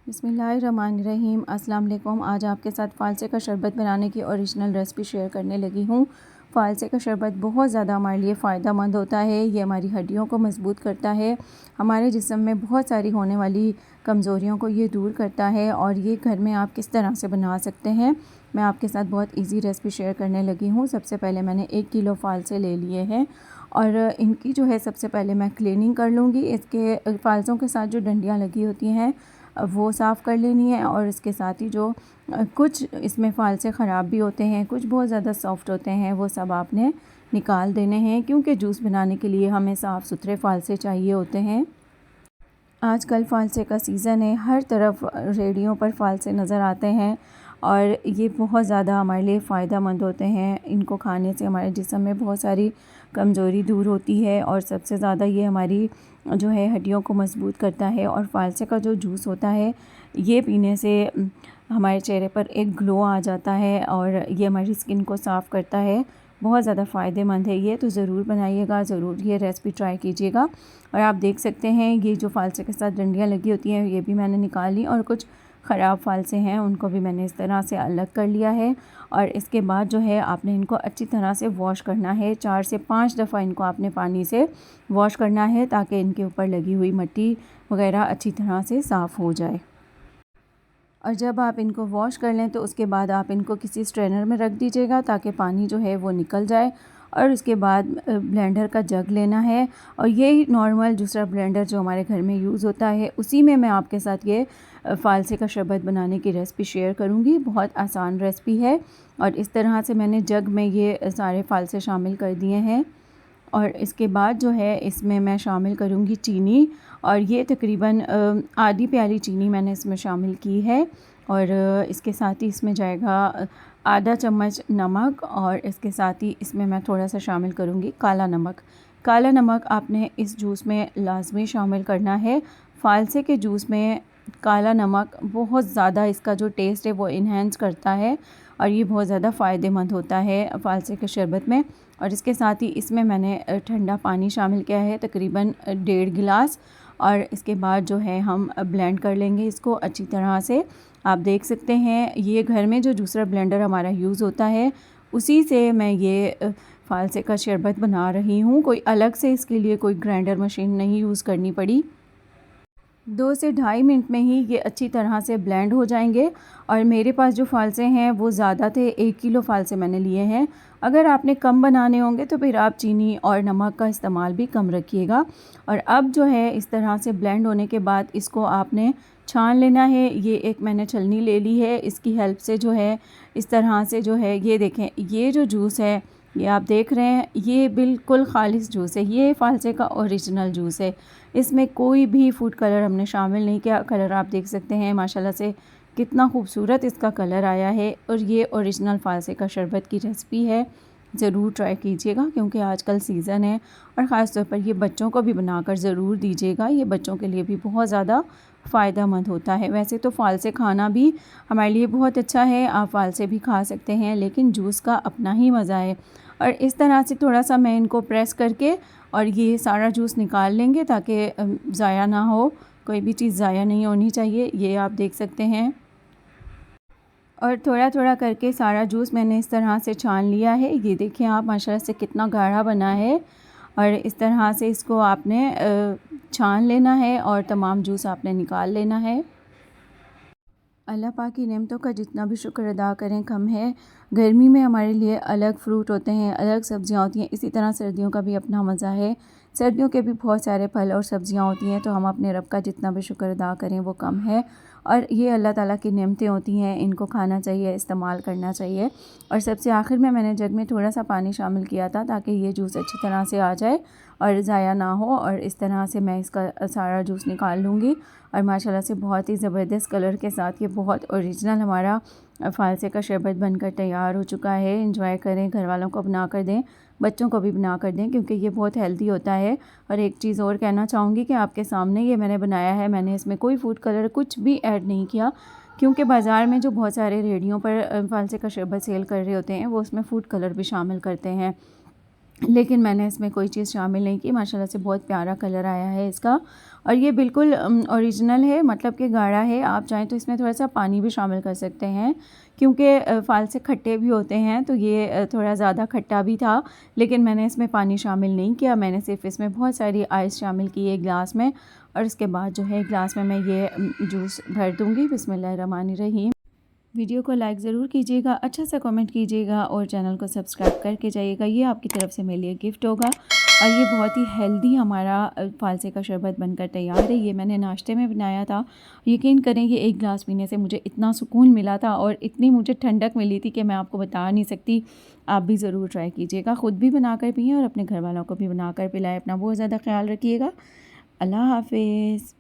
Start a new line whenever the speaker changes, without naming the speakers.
बिस्मिल्लाहिर्रहमानिर्रहीम। अस्सलाम वालेकुम। आज आपके साथ फ़ालसे का शरबत बनाने की ओरिजिनल रेसिपी शेयर करने लगी हूँ। फ़ालसे का शरबत बहुत ज़्यादा हमारे लिए फ़ायदा मंद होता है। ये हमारी हड्डियों को मज़बूत करता है, हमारे जिस्म में बहुत सारी होने वाली कमज़ोरियों को ये दूर करता है। और ये घर में आप किस तरह से बना सकते हैं, मैं आपके साथ बहुत ईजी रेसिपी शेयर करने लगी हूँ। सबसे पहले मैंने 1 किलो फ़ालसे ले लिए हैं और इनकी जो है सबसे पहले मैं क्लीनिंग कर लूँगी। इसके फ़ालसों के साथ जो डंडियाँ लगी होती हैं वो साफ़ कर लेनी है। और इसके साथ ही जो कुछ इसमें फ़ालसे ख़राब भी होते हैं, कुछ बहुत ज़्यादा सॉफ़्ट होते हैं, वो सब आपने निकाल देने हैं, क्योंकि जूस बनाने के लिए हमें साफ़ सुथरे फ़ालसे चाहिए होते हैं। आजकल फ़ालसे का सीज़न है, हर तरफ रेडियों पर फ़ालसे नज़र आते हैं और ये बहुत ज़्यादा हमारे लिए फ़ायदा मंद होते हैं। इनको खाने से हमारे जिस्म में बहुत सारी कमज़ोरी दूर होती है और सबसे ज़्यादा ये हमारी जो है हड्डियों को मज़बूत करता है। और फ़ालसे का जो जूस होता है ये पीने से हमारे चेहरे पर एक ग्लो आ जाता है और ये हमारी स्किन को साफ़ करता है। बहुत ज़्यादा फ़ायदेमंद है ये, तो ज़रूर बनाइएगा, ज़रूर ये रेसिपी ट्राई कीजिएगा। और आप देख सकते हैं ये जो फ़ालसे के साथ डंडियाँ लगी होती हैं ये भी मैंने निकाल ली और कुछ ख़राब फ़ालसे हैं उनको भी मैंने इस तरह से अलग कर लिया है। और इसके बाद जो है आपने इनको अच्छी तरह से वॉश करना है। 4 से 5 दफ़ा इनको आपने पानी से वॉश करना है ताकि इनके ऊपर लगी हुई मिट्टी वगैरह अच्छी तरह से साफ़ हो जाए। और जब आप इनको वॉश कर लें तो उसके बाद आप इनको किसी स्ट्रेनर में रख दीजिएगा ताकि पानी जो है वो निकल जाए। और उसके बाद ब्लेंडर का जग लेना है और यही नॉर्मल दूसरा ब्लेंडर जो हमारे घर में यूज़ होता है उसी में मैं आपके साथ ये फ़ालसे का शरबत बनाने की रेसिपी शेयर करूँगी। बहुत आसान रेसिपी है और इस तरह से मैंने जग में ये सारे फ़ालसे शामिल कर दिए हैं। और इसके बाद जो है इसमें मैं शामिल करूँगी चीनी और ये तकरीबन आधी प्याली चीनी मैंने इसमें शामिल की है। और इसके साथ ही इसमें जाएगा आधा चम्मच नमक और इसके साथ ही इसमें मैं थोड़ा सा शामिल करूँगी काला नमक। काला नमक आपने इस जूस में लाजमी शामिल करना है। फ़ालसे के जूस में काला नमक बहुत ज़्यादा इसका जो टेस्ट है वो इन्हेंस करता है और ये बहुत ज़्यादा फ़ायदेमंद होता है फ़ालसे के शरबत में। और इसके साथ ही इसमें मैंने ठंडा पानी शामिल किया है तकरीबन 1.5 गिलास। और इसके बाद जो है हम ब्लेंड कर लेंगे इसको अच्छी तरह से। आप देख सकते हैं ये घर में जो दूसरा ब्लेंडर हमारा यूज़ होता है उसी से मैं ये फ़ालसे का शरबत बना रही हूँ। कोई अलग से इसके लिए कोई ग्राइंडर मशीन नहीं यूज़ करनी पड़ी। 2 से ढाई मिनट में ही ये अच्छी तरह से ब्लेंड हो जाएंगे। और मेरे पास जो फ़ालसे हैं वो ज़्यादा थे, 1 किलो फ़ालसे मैंने लिए हैं। अगर आपने कम बनाने होंगे तो फिर आप चीनी और नमक का इस्तेमाल भी कम रखिएगा। और अब जो है इस तरह से ब्लेंड होने के बाद इसको आपने छान लेना है। ये एक मैंने छलनी ले ली है, इसकी हेल्प से जो है इस तरह से जो है ये देखें, ये जो जूस है ये आप देख रहे हैं ये बिल्कुल ख़ालिस जूस है, ये फ़ालसे का ओरिजिनल जूस है। इसमें कोई भी फूड कलर हमने शामिल नहीं किया। कलर आप देख सकते हैं माशाल्लाह से कितना खूबसूरत इसका कलर आया है। और ये ओरिजिनल फ़ालसे का शरबत की रेसिपी है, ज़रूर ट्राई कीजिएगा क्योंकि आजकल सीज़न है। और ख़ास तौर पर ये बच्चों को भी बनाकर ज़रूर दीजिएगा, ये बच्चों के लिए भी बहुत ज़्यादा फ़ायदा मंद होता है। वैसे तो फ़ालसे खाना भी हमारे लिए बहुत अच्छा है, आप फ़ालसे भी खा सकते हैं, लेकिन जूस का अपना ही मज़ा है। और इस तरह से थोड़ा सा मैं इनको प्रेस करके और ये सारा जूस निकाल लेंगे ताकि ज़ाया ना हो, कोई भी चीज़ ज़ाया नहीं होनी चाहिए। ये आप देख सकते हैं। और थोड़ा थोड़ा करके सारा जूस मैंने इस तरह से छान लिया है। ये देखिए आप माशाल्लाह से कितना गाढ़ा बना है। और इस तरह से इसको आपने छान लेना है और तमाम जूस आपने निकाल लेना है। अल्लाह पाक की नेमतों का जितना भी शुक्र अदा करें कम है। गर्मी में हमारे लिए अलग फ्रूट होते हैं, अलग सब्जियां होती हैं, इसी तरह सर्दियों का भी अपना मज़ा है। सर्दियों के भी बहुत सारे फल और सब्जियां होती हैं, तो हम अपने रब का जितना भी शुक्र अदा करें वो कम है। और ये अल्लाह ताला की नेमतें होती हैं, इनको खाना चाहिए, इस्तेमाल करना चाहिए। और सबसे आखिर में मैंने जग में थोड़ा सा पानी शामिल किया था ताकि ये जूस अच्छी तरह से आ जाए और ज़ाया ना हो। और इस तरह से मैं इसका सारा जूस निकाल लूँगी। और माशाल्लाह से बहुत ही ज़बरदस्त कलर के साथ ये बहुत ओरिजिनल हमारा फ़ालसे का शरबत बनकर तैयार हो चुका है। एंजॉय करें, घर वालों को बना कर दें, बच्चों को भी बना कर दें क्योंकि ये बहुत हेल्दी होता है। और एक चीज़ और कहना चाहूँगी कि आपके सामने ये मैंने बनाया है, मैंने इसमें कोई फूड कलर कुछ भी ऐड नहीं किया क्योंकि बाज़ार में जो बहुत सारे रेडियों पर फ़ालसे का शरबत सेल कर रहे होते हैं वो उसमें फ़ूड कलर भी शामिल करते हैं। लेकिन मैंने इसमें कोई चीज़ शामिल नहीं की। माशाल्लाह से बहुत प्यारा कलर आया है इसका और ये बिल्कुल ओरिजिनल है, मतलब कि गाढ़ा है। आप चाहें तो इसमें थोड़ा सा पानी भी शामिल कर सकते हैं क्योंकि फ़ालसे खट्टे भी होते हैं, तो ये थोड़ा ज़्यादा खट्टा भी था, लेकिन मैंने इसमें पानी शामिल नहीं किया। मैंने सिर्फ इसमें बहुत सारी आइस शामिल की है ग्लास में और इसके बाद जो है ग्लास में मैं ये जूस भर दूँगी। बिस्मिल्लाहिर्रहमानिर्रहीम। वीडियो को लाइक ज़रूर कीजिएगा, अच्छा सा कमेंट कीजिएगा और चैनल को सब्सक्राइब करके जाइएगा। ये आपकी तरफ से मेरे लिए गिफ्ट होगा और ये बहुत ही हेल्दी हमारा फ़ालसे का शरबत बनकर तैयार है। ये मैंने नाश्ते में बनाया था। यकीन करें कि एक गिलास पीने से मुझे इतना सुकून मिला था और इतनी मुझे ठंडक मिली थी कि मैं आपको बता नहीं सकती। आप भी ज़रूर ट्राई कीजिएगा, ख़ुद भी बनाकर पिएँ और अपने घर वालों को भी बनाकर पिलाएँ। अपना बहुत ज़्यादा ख्याल रखिएगा। अल्लाह हाफ़िज़।